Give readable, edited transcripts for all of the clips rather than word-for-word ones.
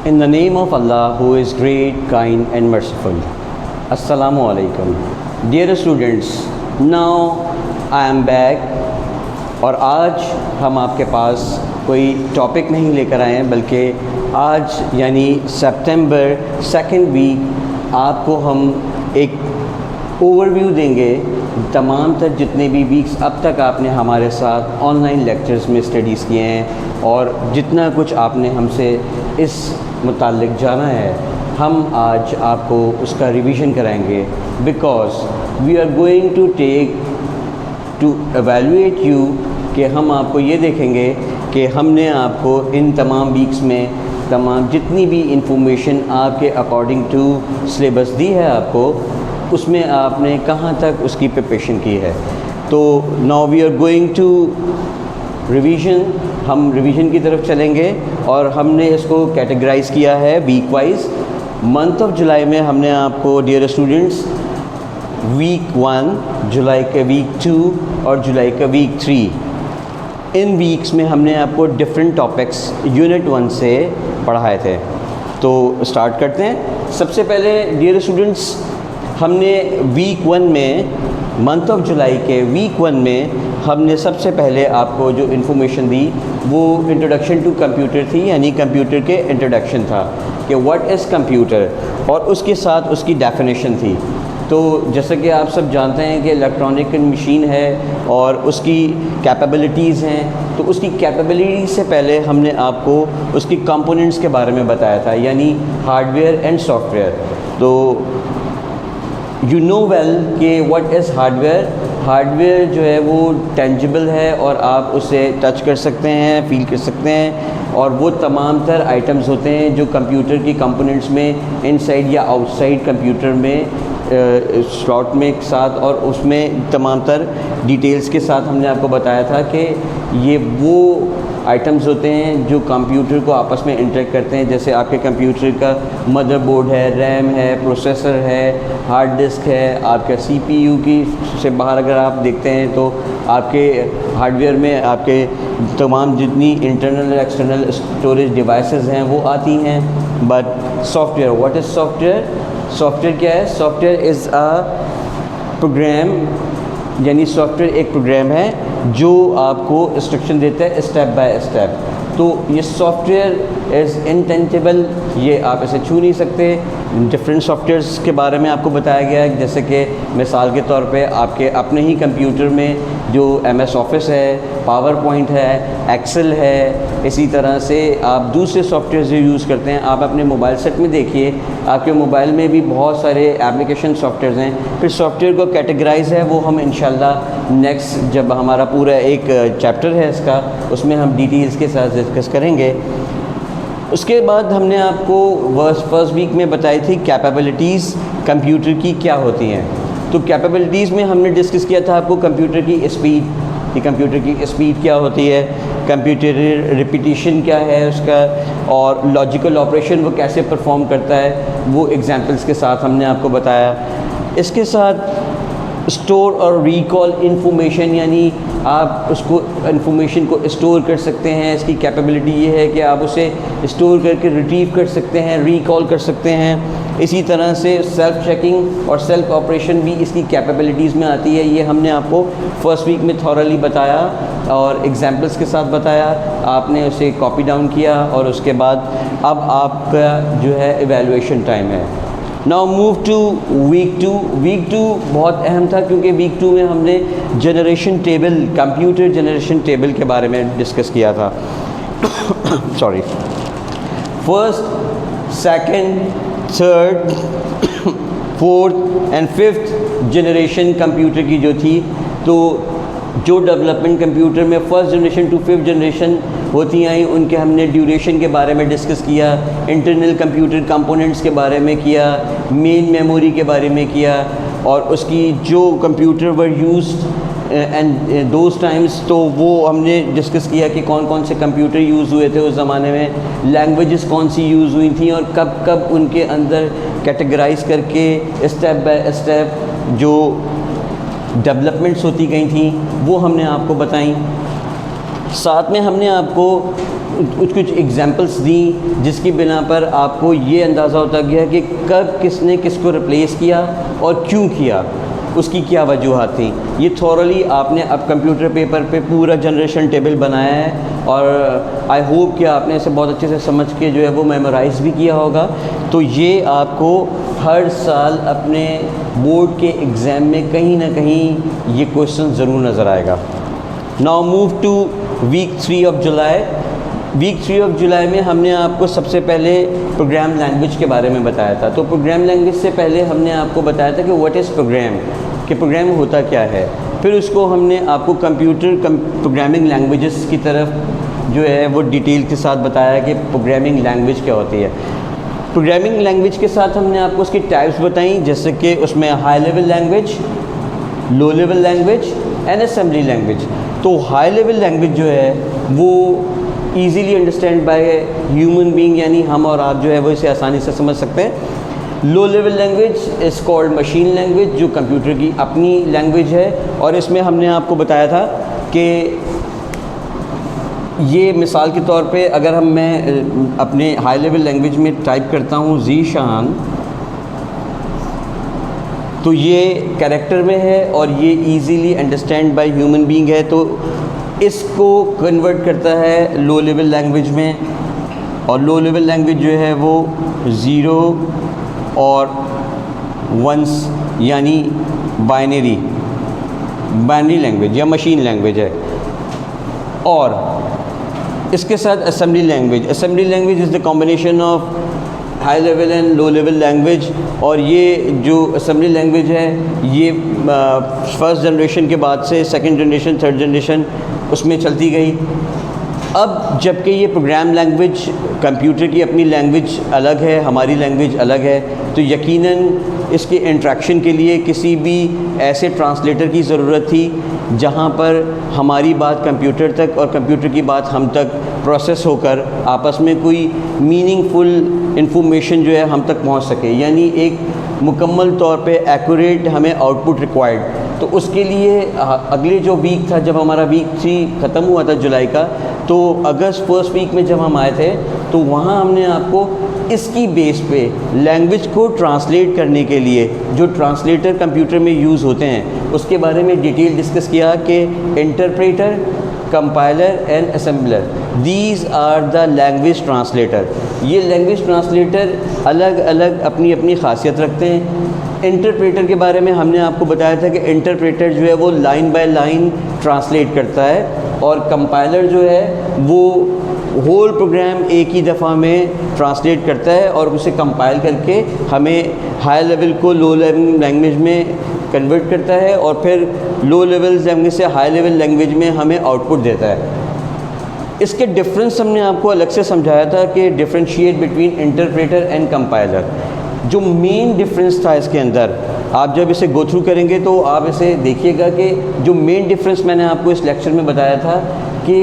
In the name of Allah, who is great, kind and merciful. Assalamu alaikum. Dear students, now I am back और आज हम आपके पास कोई topic नहीं लेकर आए हैं, बल्कि आज यानी सितंबर 2nd वीक आपको हम एक ओवरव्यू देंगे तमाम तर जितने भी वीक्स अब तक आपने हमारे साथ ऑनलाइन लेक्चर्स में स्टडीज़ किए हैं और जितना कुछ आपने हमसे इस मुताल्लिक जाना है, हम आज आपको उसका रिवीजन कराएंगे। Because we are going to take to evaluate you कि हम आपको ये देखेंगे कि हमने आपको इन तमाम वीक्स में तमाम जितनी भी इंफॉर्मेशन आपके अकॉर्डिंग टू सिलेबस दी है आपको, उसमें आपने कहाँ तक उसकी प्रिपरेशन की है। तो now we are going to revision, हम रिवीजन की तरफ चलेंगे और हमने इसको कैटेगराइज़ किया है week wise. Month of July में हमने आपको डियर स्टूडेंट्स वीक 1, जुलाई का वीक 2 और जुलाई का वीक 3, इन वीक्स में हमने आपको डिफरेंट टॉपिक्स यूनिट 1 से पढ़ाए थे। तो स्टार्ट करते हैं। सबसे पहले डियर स्टूडेंट्स, हमने वीक 1 में मंथ ऑफ जुलाई के वीक 1 में हमने सबसे पहले आपको जो इन्फॉर्मेशन दी वो इंट्रोडक्शन टू कंप्यूटर थी, यानी कंप्यूटर के इंट्रोडक्शन था कि व्हाट इज़ कंप्यूटर, और उसके साथ उसकी डेफिनेशन थी। तो जैसे कि आप सब जानते हैं कि इलेक्ट्रॉनिक मशीन है और उसकी कैपेबिलिटीज़ हैं, तो उसकी कैपेबिलिटी से पहले हमने आपको उसकी कंपोनेंट्स के बारे में बताया था, यानी हार्डवेयर एंड सॉफ्टवेयर। तो यू नो वेल कि व्हाट इज़ हार्डवेयर। हार्डवेयर जो है वो टेंजिबल है और आप उसे टच कर सकते हैं, फील कर सकते हैं, और वो तमाम तर आइटम्स होते हैं जो कंप्यूटर की कंपोनेंट्स में इनसाइड या आउटसाइड कंप्यूटर में स्लॉट में एक साथ, और उसमें तमाम तर डिटेल्स के साथ हमने आपको बताया था कि ये वो आइटम्स होते हैं जो कंप्यूटर को आपस में इंटरेक्ट करते हैं। जैसे आपके कंप्यूटर का मदरबोर्ड है, रैम है, प्रोसेसर है, हार्ड डिस्क है, आपका सीपीयू की से बाहर अगर आप देखते हैं तो आपके हार्डवेयर में आपके तमाम जितनी इंटरनल और एक्सटर्नल स्टोरेज डिवाइसेस हैं वो आती हैं। But software, what is software? Software क्या है? सॉफ्टवेयर इज़ अ प्रोग्राम, यानी सॉफ्टवेयर एक प्रोग्राम है जो आपको इंस्ट्रक्शन देता है स्टेप बाय स्टेप। तो ये सॉफ्टवेयर इज़ इनटेंजिबल, ये आप इसे छू नहीं सकते। डिफरेंट सॉफ्टवेयर्स के बारे में आपको बताया गया है, जैसे कि मिसाल के तौर पे आपके अपने ही कंप्यूटर में जो MS ऑफिस है, पावर पॉइंट है, एक्सेल है, इसी तरह से आप दूसरे सॉफ्टवेयर जो यूज़ करते हैं, आप अपने मोबाइल सेट में देखिए, आपके मोबाइल में भी बहुत सारे एप्लीकेशन सॉफ्टवेयर हैं। फिर सॉफ्टवेयर को कैटेगराइज है वो हम इंशाल्लाह नेक्स्ट जब हमारा पूरा एक चैप्टर है इसका, उसमें हम डिटेल्स के साथ डिस्कस करेंगे। उसके बाद हमने आपको फर्स्ट वीक में बताई थी कैपेबिलिटीज़ कंप्यूटर की क्या होती हैं। तो कैपेबिलिटीज़ में हमने डिस्कस किया था आपको कंप्यूटर की स्पीड, कि कंप्यूटर की स्पीड क्या होती है, कंप्यूटर रिपीटिशन क्या है उसका, और लॉजिकल ऑपरेशन वो कैसे परफॉर्म करता है, वो एग्जांपल्स के साथ हमने आपको बताया। इसके साथ स्टोर और रिकॉल इंफॉर्मेशन, यानी आप उसको इंफॉर्मेशन को स्टोर कर सकते हैं। इसकी कैपेबिलिटी ये है कि आप उसे स्टोर करके रिट्रीव कर सकते हैं, रिकॉल कर सकते हैं। इसी तरह से सेल्फ चेकिंग और सेल्फ ऑपरेशन भी इसकी कैपेबिलिटीज़ में आती है। ये हमने आपको फर्स्ट वीक में थॉरली बताया और एग्जांपल्स के साथ बताया, आपने उसे कॉपी डाउन किया और उसके बाद अब आपका जो है इवैल्यूएशन टाइम है। Now move to week 2। Week 2 बहुत अहम था क्योंकि वीक 2 में हमने generation table, computer generation table के बारे में डिस्कस किया था। Sorry, first, second, third, fourth and fifth generation computer की जो थी, तो जो डेवलपमेंट कंप्यूटर में first generation to fifth generation होती आई, उनके हमने ड्यूरेशन के बारे में डिस्कस किया, इंटरनल कंप्यूटर कंपोनेंट्स के बारे में किया, मेन मेमोरी के बारे में किया, और उसकी जो computer were used and those times, तो वो हमने डिस्कस किया कि कौन कौन से कंप्यूटर यूज़ हुए थे उस ज़माने में, लैंग्वेजेस कौन सी यूज़ हुई थी और कब कब उनके अंदर कैटेगराइज करके स्टेप बाय स्टेप जो डेवलपमेंट्स होती गई थी वो हमने आपको बताई। साथ में हमने आपको कुछ एग्जांपल्स दी जिसकी बिना पर आपको ये अंदाज़ा होता गया कि कब किसने किसको रिप्लेस किया और क्यों किया, उसकी क्या वजूहात थी। ये थॉरली आपने अब कंप्यूटर पेपर पे पूरा जनरेशन टेबल बनाया है और आई होप कि आपने इसे बहुत अच्छे से समझ के जो है वो मेमोराइज़ भी किया होगा। तो ये आपको हर साल अपने बोर्ड के एग्ज़ाम में कहीं ना कहीं ये क्वेश्चन ज़रूर नज़र आएगा। Now move to week 3 of July. Week 3 of July में हमने आपको सबसे पहले प्रोग्राम लैंग्वेज के बारे में बताया था। तो प्रोग्राम लैंग्वेज से पहले हमने आपको बताया था कि व्हाट इज़ प्रोग्राम, कि प्रोग्राम होता क्या है। फिर उसको हमने आपको प्रोग्रामिंग लैंग्वेजेस की तरफ जो है वो डिटेल के साथ बताया कि प्रोग्रामिंग लैंग्वेज क्या होती है। प्रोग्रामिंग लैंग्वेज के साथ हमने आपको उसकी टाइप्स बताई, जैसे कि उसमें high level language, low level language and assembly language. तो हाई लेवल लैंग्वेज जो है वो easily understand by human being, यानी हम और आप जो है वो इसे आसानी से समझ सकते हैं। Low level language is called machine language, जो कंप्यूटर की अपनी लैंग्वेज है। और इसमें हमने आपको बताया था कि ये मिसाल के तौर पे अगर मैं अपने हाई लेवल लैंग्वेज में टाइप करता हूँ ज़ीशान, तो ये कैरेक्टर में है और ये easily understand by human being है। तो इसको कन्वर्ट करता है लो लेवल लैंग्वेज में, और लो लेवल लैंग्वेज जो है वो 0 और 1 यानी बाइनरी लैंग्वेज या मशीन लैंग्वेज है। और इसके साथ assembly language is the combination of high level and low level language. और ये जो असेंबली लैंग्वेज है ये फर्स्ट जनरेशन के बाद से सेकंड जनरेशन, थर्ड जनरेशन उसमें चलती गई। अब जबकि ये प्रोग्राम लैंग्वेज कंप्यूटर की अपनी लैंग्वेज अलग है, हमारी लैंग्वेज अलग है, तो यकीनन इसके इंट्रैक्शन के लिए किसी भी ऐसे ट्रांसलेटर की ज़रूरत थी जहाँ पर हमारी बात कंप्यूटर तक और कंप्यूटर की बात हम तक प्रोसेस होकर आपस में कोई मीनिंगफुल इंफॉर्मेशन जो है हम तक पहुँच सके, यानी एक मुकम्मल तौर पे एक्यूरेट हमें आउटपुट रिक्वायर्ड। तो उसके लिए अगले जो वीक था, जब हमारा वीक 3 ख़त्म हुआ था जुलाई का, तो अगस्त फर्स्ट वीक में जब हम आए थे तो वहाँ हमने आपको इसकी बेस पे लैंग्वेज को ट्रांसलेट करने के लिए जो ट्रांसलेटर कंप्यूटर में यूज़ होते हैं उसके बारे में डिटेल डिस्कस किया कि interpreter, compiler and assembler, these are the language translator. ये लैंग्वेज ट्रांसलेटर अलग अलग अपनी अपनी खासियत रखते हैं। इंटरप्रेटर के बारे में हमने आपको बताया था कि इंटरप्रेटर जो है वो लाइन बाय लाइन ट्रांसलेट करता है, और कंपाइलर जो है वो होल प्रोग्राम एक ही दफ़ा में ट्रांसलेट करता है और उसे कंपाइल करके हमें हाई लेवल को लो लेवल लैंग्वेज में कन्वर्ट करता है, और फिर लो लेवल लैंग्वेज से हाई लेवल लैंग्वेज में हमें आउटपुट देता है। इसके डिफरेंस हमने आपको अलग से समझाया था कि differentiate between interpreter and compiler. जो मेन डिफरेंस था इसके अंदर, आप जब इसे गो थ्रू करेंगे तो आप इसे देखिएगा कि जो मेन डिफरेंस मैंने आपको इस लेक्चर में बताया था कि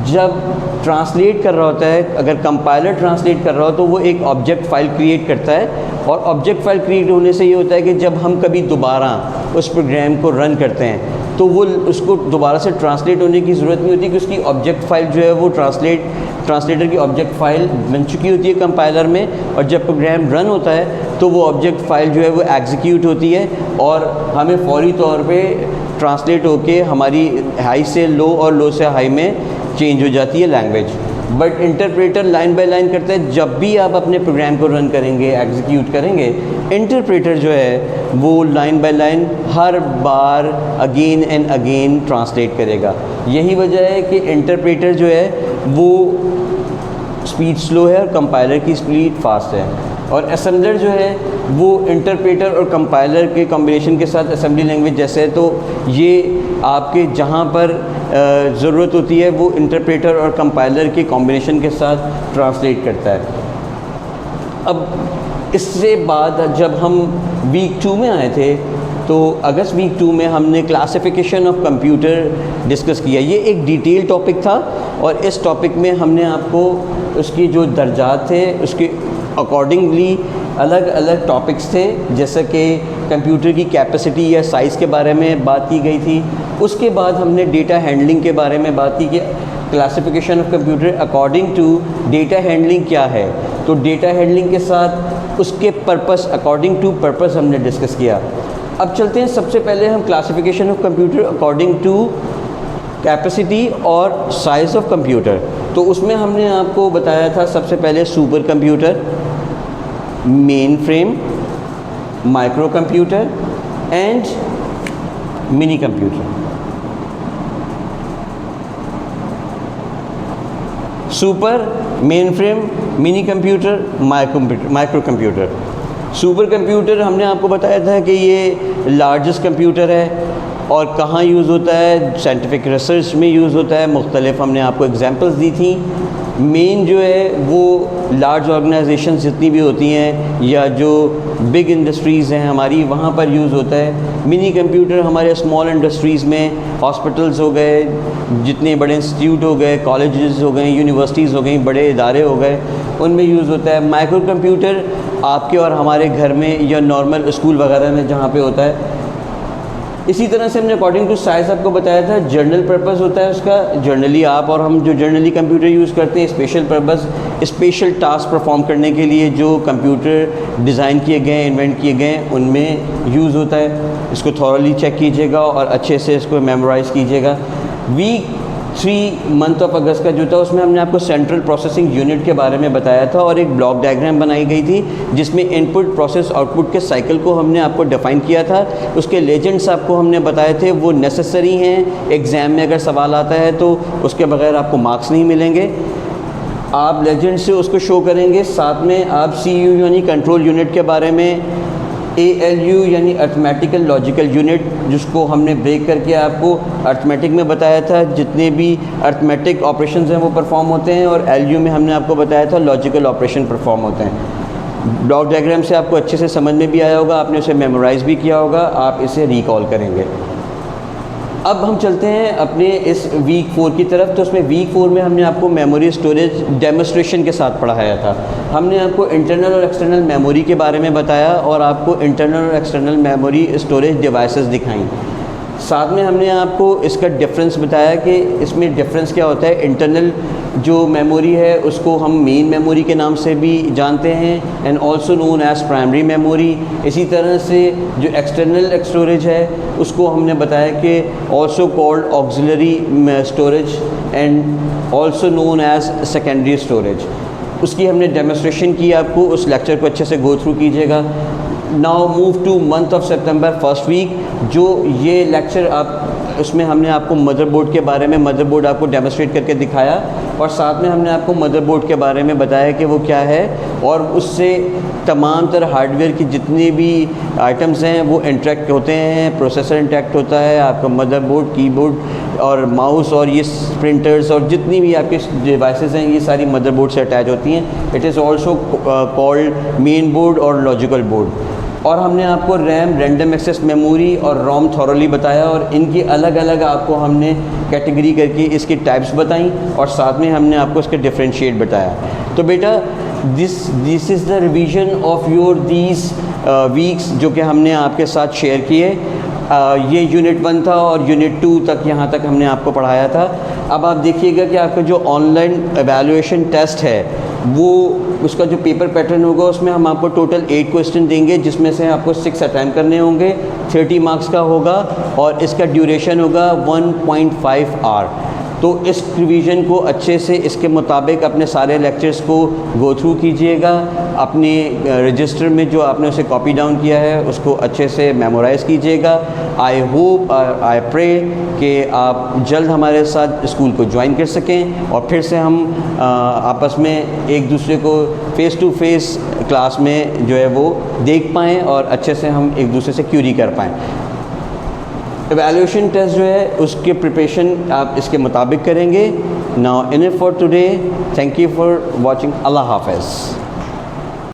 जब ट्रांसलेट कर रहा होता है, अगर कंपाइलर ट्रांसलेट कर रहा हो तो वो एक ऑब्जेक्ट फ़ाइल क्रिएट करता है, और ऑब्जेक्ट फ़ाइल क्रिएट होने से ये होता है कि जब हम कभी दोबारा उस प्रोग्राम को रन करते हैं तो वो उसको दोबारा से ट्रांसलेट होने की ज़रूरत नहीं होती कि उसकी ऑब्जेक्ट फ़ाइल जो है वो ट्रांसलेटर की ऑब्जेक्ट फ़ाइल बन चुकी होती है कंपाइलर में, और जब प्रोग्राम रन होता है तो वो ऑब्जेक्ट फ़ाइल जो है वो एग्जीक्यूट होती है और हमें फौरी तौर पे ट्रांसलेट होके हमारी हाई से लो और लो से हाई में चेंज हो जाती है language. But interpreter line by line करता है। जब भी आप अपने प्रोग्राम को रन करेंगे, एग्जीक्यूट करेंगे, इंटरप्रेटर जो है वो line by line her bar again and again translate करेगा। यही वजह है कि इंटरप्रेटर जो है वो स्पीड स्लो है और कंपाइलर की स्पीड फास्ट है, और असेंबलर जो है वो इंटरप्रेटर और कंपाइलर के कॉम्बिनेशन के साथ असेंबली लैंग्वेज जैसे है। तो ये आपके जहाँ पर ज़रूरत होती है वो इंटरप्रेटर और कंपाइलर के कॉम्बिनेशन के साथ ट्रांसलेट करता है। अब इससे बाद जब हम वीक 2 में आए थे तो अगस्त वीक 2 में हमने क्लासिफिकेशन ऑफ कंप्यूटर डिस्कस किया। ये एक डिटेल टॉपिक था, और इस टॉपिक में हमने आपको उसकी जो दर्जात थे उसके अकॉर्डिंगली अलग अलग टॉपिक्स थे, जैसे कि कंप्यूटर की कैपेसिटी या साइज़ के बारे में बात की गई थी। उसके बाद हमने डेटा हैंडलिंग के बारे में बात की कि classification of computer according to data handling क्या है। तो डेटा हैंडलिंग के साथ उसके पर्पस, अकॉर्डिंग टू पर्पस हमने डिस्कस किया। अब चलते हैं, सबसे पहले हम classification of computer according to capacity और साइज़ ऑफ कंप्यूटर। तो उसमें हमने आपको बताया था सबसे पहले super computer, mainframe, micro computer and mini computer. Super, mainframe, mini computer, micro computer. Super computer हमने आपको बताया था कि ये लार्जेस्ट कंप्यूटर है और कहाँ यूज़ होता है, साइंटिफिक रिसर्च में यूज़ होता है। मुख्तलिफ हमने आपको एग्जांपल्स दी थी। मेन जो है वो लार्ज ऑर्गेनाइजेशंस जितनी भी होती हैं या जो बिग इंडस्ट्रीज़ हैं हमारी, वहाँ पर यूज़ होता है। मिनी कंप्यूटर हमारे स्मॉल इंडस्ट्रीज़ में, हॉस्पिटल्स हो गए, जितने बड़े इंस्टीट्यूट हो गए, कॉलेजेस हो गए, यूनिवर्सिटीज़ हो गई, बड़े इदारे हो गए, उनमें यूज़ होता है। माइक्रो कंप्यूटर आपके और हमारे घर में या नॉर्मल स्कूल वगैरह में जहाँ पे होता है। इसी तरह से हमने अकॉर्डिंग टू साइज़ आपको बताया था। जनरल पर्पस होता है उसका, जनरली आप और हम जो जनरली कंप्यूटर यूज़ करते हैं, special purpose, special task perform करने के लिए जो कंप्यूटर डिज़ाइन किए गए, इन्वेंट किए गए, उनमें यूज़ होता है। इसको थॉरली चेक कीजिएगा और अच्छे से इसको मेमोराइज़ कीजिएगा। वीक 3 मंथ ऑफ अगस्त का जो था उसमें हमने आपको सेंट्रल प्रोसेसिंग यूनिट के बारे में बताया था और एक ब्लॉक डायग्राम बनाई गई थी जिसमें इनपुट, प्रोसेस, आउटपुट के साइकिल को हमने आपको डिफ़ाइन किया था। उसके लेजेंड्स आपको हमने बताए थे, वो नेसेसरी हैं। एग्ज़ाम में अगर सवाल आता है तो उसके बगैर आपको मार्क्स नहीं मिलेंगे। आप लेजेंड से उसको शो करेंगे। साथ में आप CU यानी कंट्रोल यूनिट के बारे में, ALU यानी अर्थमेटिकल लॉजिकल यूनिट, जिसको हमने ब्रेक करके आपको अर्थमेटिक में बताया था, जितने भी अर्थमेटिक ऑपरेशंस हैं वो परफॉर्म होते हैं, और LU में हमने आपको बताया था लॉजिकल ऑपरेशन परफॉर्म होते हैं। ब्लॉक डायग्राम से आपको अच्छे से समझ में भी आया होगा, आपने उसे मेमोराइज़ भी किया होगा, आप इसे रिकॉल करेंगे। अब हम चलते हैं अपने इस वीक 4 की तरफ। तो उसमें वीक 4 में हमने आपको मेमोरी स्टोरेज डेमोस्ट्रेशन के साथ पढ़ाया था। हमने आपको इंटरनल और एक्सटर्नल मेमोरी के बारे में बताया और आपको इंटरनल और एक्सटर्नल मेमोरी स्टोरेज डिवाइसेस दिखाई। साथ में हमने आपको इसका डिफरेंस बताया कि इसमें डिफरेंस क्या होता है। इंटरनल जो मेमोरी है उसको हम मेन मेमोरी के नाम से भी जानते हैं, and also known as primary memory. इसी तरह से जो एक्सटर्नल स्टोरेज है उसको हमने बताया कि also called auxiliary storage and also known as secondary storage. उसकी हमने डेमोस्ट्रेशन की आपको, उस लेक्चर को अच्छे से गो थ्रू कीजिएगा। Now move to month of September first week. जो ये लेक्चर आप, उसमें हमने आपको मदरबोर्ड के बारे में, मदरबोर्ड आपको डेमोस्ट्रेट करके दिखाया और साथ में हमने आपको मदरबोर्ड के बारे में बताया कि वो क्या है, और उससे तमाम तरह हार्डवेयर की जितनी भी आइटम्स हैं वो इंटरेक्ट होते हैं। प्रोसेसर इंटरेक्ट होता है, आपका मदरबोर्ड, कीबोर्ड और माउस और ये प्रिंटर्स और जितनी भी आपके डिवाइसेस हैं ये सारी मदरबोर्ड से अटैच होती हैं। It is also called main board और लॉजिकल बोर्ड। और हमने आपको रैम, रैंडम एक्सेस मेमोरी और रोम थॉरली बताया, और इनकी अलग अलग आपको हमने कैटेगरी करके इसकी टाइप्स बताई, और साथ में हमने आपको इसके डिफरेंशिएट बताया। तो बेटा this is the revision of your these weeks जो कि हमने आपके साथ शेयर किए। ये यूनिट 1 था और यूनिट 2 तक, यहाँ तक हमने आपको पढ़ाया था। अब आप देखिएगा कि आपका जो ऑनलाइन एवैल्यूएशन टेस्ट है वो, उसका जो पेपर पैटर्न होगा उसमें हम आपको टोटल 8 क्वेश्चन देंगे, जिसमें से आपको 6 अटैम्प्ट करने होंगे, 30 मार्क्स का होगा, और इसका ड्यूरेशन होगा 1.5 आवर। तो इस रिवीजन को अच्छे से इसके मुताबिक अपने सारे लेक्चर्स को गो थ्रू कीजिएगा। अपने रजिस्टर में जो आपने उसे कॉपी डाउन किया है उसको अच्छे से मेमोराइज़ कीजिएगा। आई होप, आई प्रे कि आप जल्द हमारे साथ स्कूल को ज्वाइन कर सकें और फिर से हम आपस में एक दूसरे को फ़ेस टू फेस क्लास में जो है वो देख पाएँ और अच्छे से हम एक दूसरे से क्यूरी कर पाएँ। एवैल्यूएशन टेस्ट जो है उसके प्रिपरेशन आप इसके मुताबिक करेंगे। Now enough for today, thank you for watching. अल्लाह हाफ़िज़।